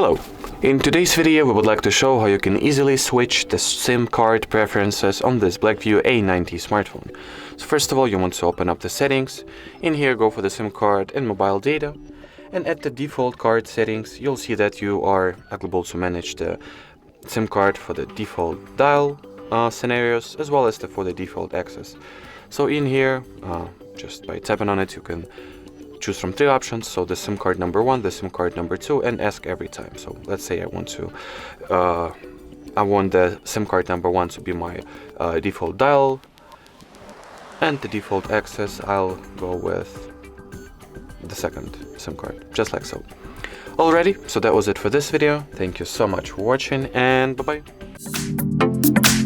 Hello! In today's video we would like to show how you can easily switch the SIM card preferences on this Blackview A90 smartphone. So first of all, you want to open up the settings. In here, go for the SIM card and mobile data. And at the default card settings, you'll see that you are able to manage the SIM card for the default dial scenarios as well as for the default access. So in here, just by tapping on it, you can choose from three options. So the SIM card number 1, the SIM card number 2, and ask every time. So let's say I want the SIM card number 1 to be my default dial, and the default access I'll go with the second SIM card, just like so. Alrighty, so that was it for this video. Thank you so much for watching, and bye bye.